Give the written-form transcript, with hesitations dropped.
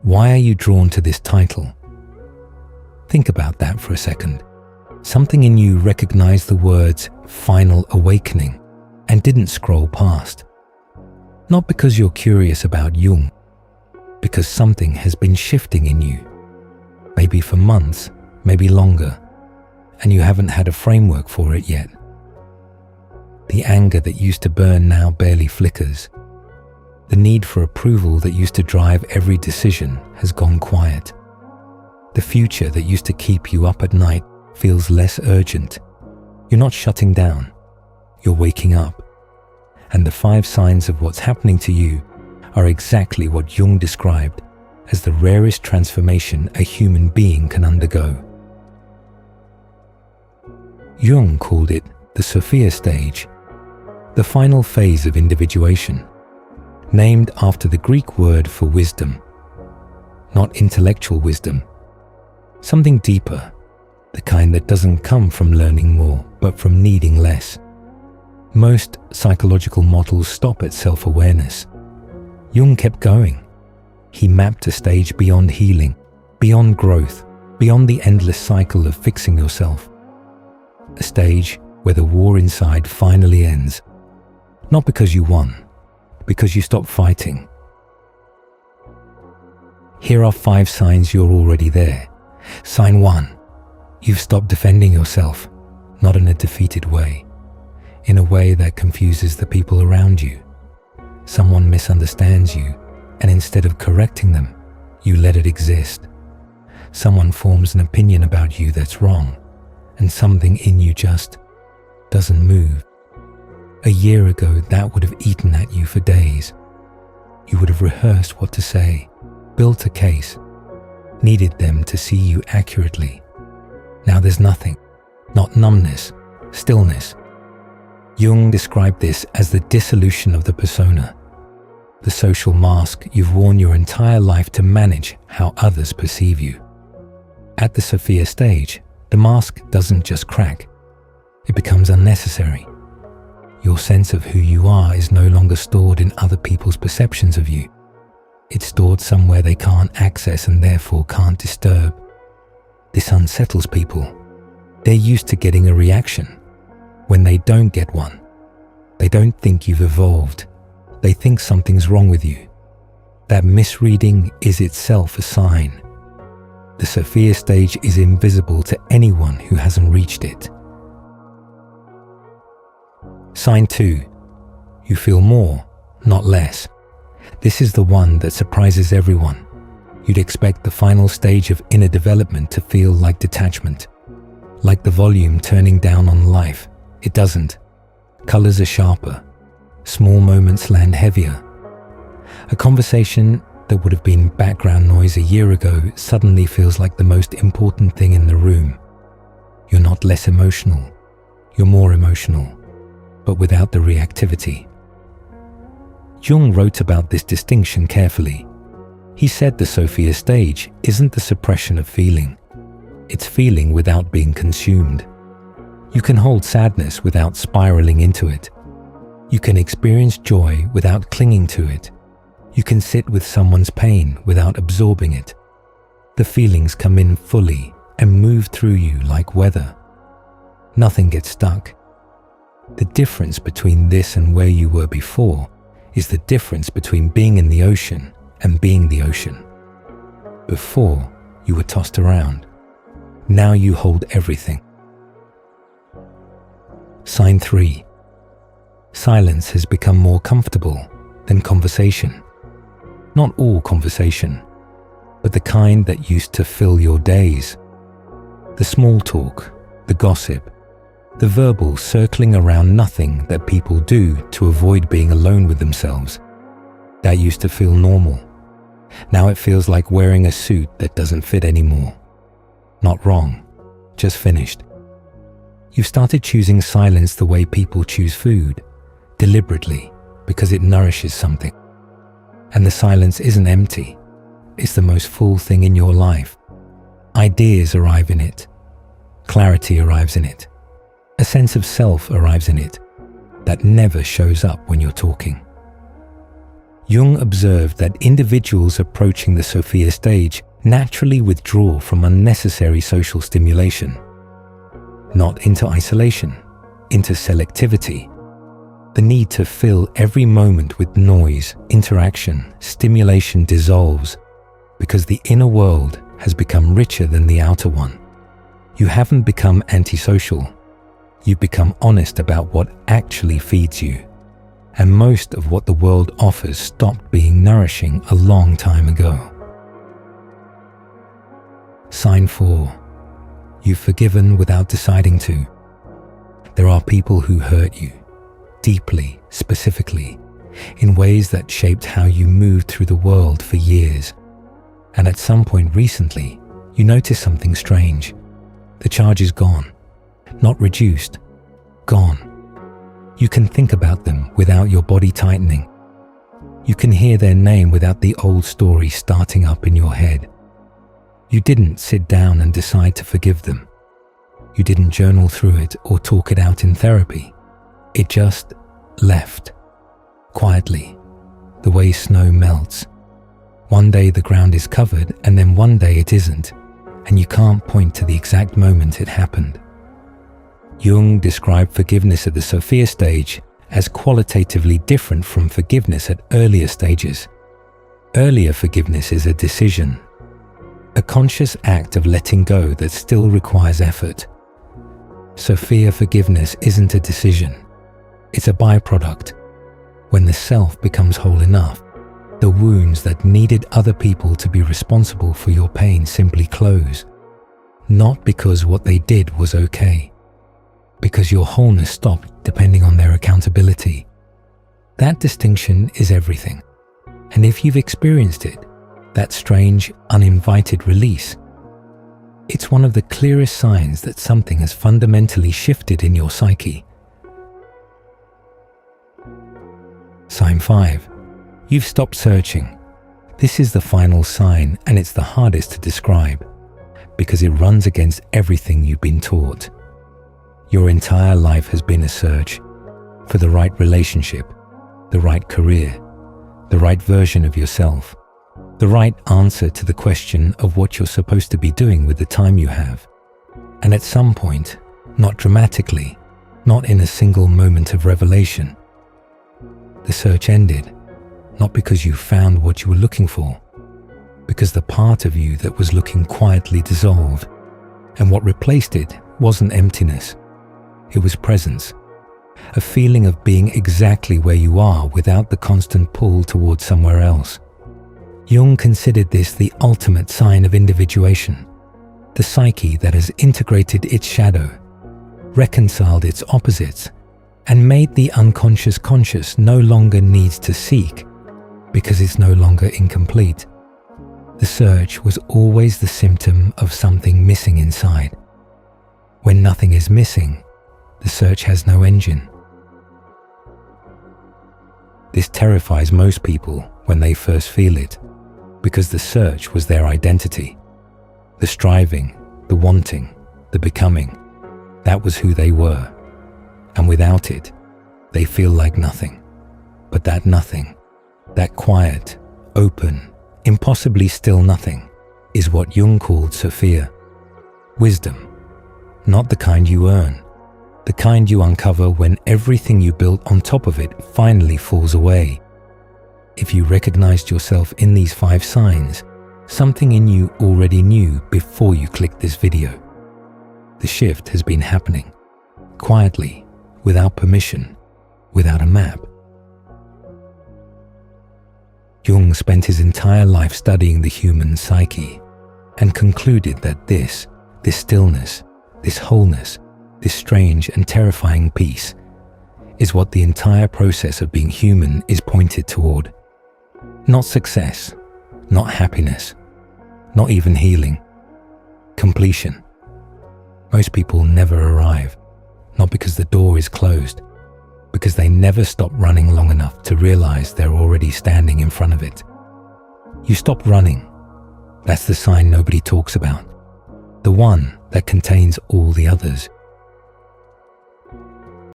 Why are you drawn to this title? Think about that for a second. Something in you recognized the words final awakening and didn't scroll past. Not because you're curious about Jung, because something has been shifting in you, maybe for months, maybe longer, and you haven't had a framework for it yet. The anger that used to burn now barely flickers. The need for approval that used to drive every decision has gone quiet. The future that used to keep you up at night feels less urgent. You're not shutting down, you're waking up. And the 5 signs of what's happening to you are exactly what Jung described as the rarest transformation a human being can undergo. Jung called it the Sophia stage, the final phase of individuation, named after the Greek word for wisdom. Not intellectual wisdom, something deeper, the kind that doesn't come from learning more, but from needing less. Most psychological models stop at self-awareness. Jung kept going. He mapped a stage beyond healing, beyond growth, beyond the endless cycle of fixing yourself. A stage where the war inside finally ends. Not because you won, because you stopped fighting. Here are 5 signs you're already there. Sign 1. You've stopped defending yourself, not in a defeated way, in a way that confuses the people around you. Someone misunderstands you, and instead of correcting them, you let it exist. Someone forms an opinion about you that's wrong, and something in you just doesn't move. A year ago, that would have eaten at you for days. You would have rehearsed what to say, built a case, needed them to see you accurately. Now there's nothing, not numbness, stillness. Jung described this as the dissolution of the persona, the social mask you've worn your entire life to manage how others perceive you. At the Sophia stage, the mask doesn't just crack, it becomes unnecessary. Your sense of who you are is no longer stored in other people's perceptions of you. It's stored somewhere they can't access and therefore can't disturb. This unsettles people. They're used to getting a reaction. When they don't get one, they don't think you've evolved. They think something's wrong with you. That misreading is itself a sign. The Sophia stage is invisible to anyone who hasn't reached it. Sign 2. You feel more, not less. This is the one that surprises everyone. You'd expect the final stage of inner development to feel like detachment, like the volume turning down on life. It doesn't. Colors are sharper. Small moments land heavier. A conversation that would have been background noise a year ago suddenly feels like the most important thing in the room. You're not less emotional. You're more emotional, but without the reactivity. Jung wrote about this distinction carefully. He said the Sophia stage isn't the suppression of feeling. It's feeling without being consumed. You can hold sadness without spiraling into it. You can experience joy without clinging to it. You can sit with someone's pain without absorbing it. The feelings come in fully and move through you like weather. Nothing gets stuck. The difference between this and where you were before is the difference between being in the ocean and being the ocean. Before, you were tossed around. Now you hold everything. Sign 3. Silence has become more comfortable than conversation. Not all conversation, but the kind that used to fill your days. The small talk, the gossip, the verbal circling around nothing that people do to avoid being alone with themselves. That used to feel normal. Now it feels like wearing a suit that doesn't fit anymore. Not wrong, just finished. You've started choosing silence the way people choose food, deliberately, because it nourishes something. And the silence isn't empty. It's the most full thing in your life. Ideas arrive in it. Clarity arrives in it. A sense of self arrives in it that never shows up when you're talking. Jung observed that individuals approaching the Sophia stage naturally withdraw from unnecessary social stimulation, not into isolation, into selectivity. The need to fill every moment with noise, interaction, stimulation dissolves because the inner world has become richer than the outer one. You haven't become antisocial. You've become honest about what actually feeds you. And most of what the world offers stopped being nourishing a long time ago. Sign 4. You've forgiven without deciding to. There are people who hurt you, deeply, specifically, in ways that shaped how you moved through the world for years. And at some point recently, you notice something strange. The charge is gone, not reduced, gone. You can think about them without your body tightening. You can hear their name without the old story starting up in your head. You didn't sit down and decide to forgive them. You didn't journal through it or talk it out in therapy. It just left, quietly, the way snow melts. One day the ground is covered and then one day it isn't, and you can't point to the exact moment it happened. Jung described forgiveness at the Sophia stage as qualitatively different from forgiveness at earlier stages. Earlier forgiveness is a decision, a conscious act of letting go that still requires effort. Sophia forgiveness isn't a decision, it's a byproduct. When the self becomes whole enough, the wounds that needed other people to be responsible for your pain simply close. Not because what they did was okay, because your wholeness stopped depending on their accountability. That distinction is everything. And if you've experienced it, that strange, uninvited release, it's one of the clearest signs that something has fundamentally shifted in your psyche. Sign 5. You've stopped searching. This is the final sign, and it's the hardest to describe because it runs against everything you've been taught. Your entire life has been a search for the right relationship, the right career, the right version of yourself, the right answer to the question of what you're supposed to be doing with the time you have. And at some point, not dramatically, not in a single moment of revelation, the search ended, not because you found what you were looking for, because the part of you that was looking quietly dissolved, and what replaced it wasn't emptiness. It was presence, a feeling of being exactly where you are without the constant pull towards somewhere else. Jung considered this the ultimate sign of individuation, the psyche that has integrated its shadow, reconciled its opposites, and made the unconscious conscious no longer needs to seek because it's no longer incomplete. The search was always the symptom of something missing inside. When nothing is missing, the search has no engine. This terrifies most people when they first feel it, because the search was their identity. The striving, the wanting, the becoming, that was who they were. And without it, they feel like nothing. But that nothing, that quiet, open, impossibly still nothing, is what Jung called Sophia. Wisdom, not the kind you earn, the kind you uncover when everything you built on top of it finally falls away. If you recognized yourself in these 5 signs, something in you already knew before you clicked this video. The shift has been happening, quietly, without permission, without a map. Jung spent his entire life studying the human psyche and concluded that this stillness, this wholeness, this strange and terrifying peace is what the entire process of being human is pointed toward. Not success, not happiness, not even healing. Completion. Most people never arrive, not because the door is closed, because they never stop running long enough to realize they're already standing in front of it. You stop running. That's the sign nobody talks about. The one that contains all the others.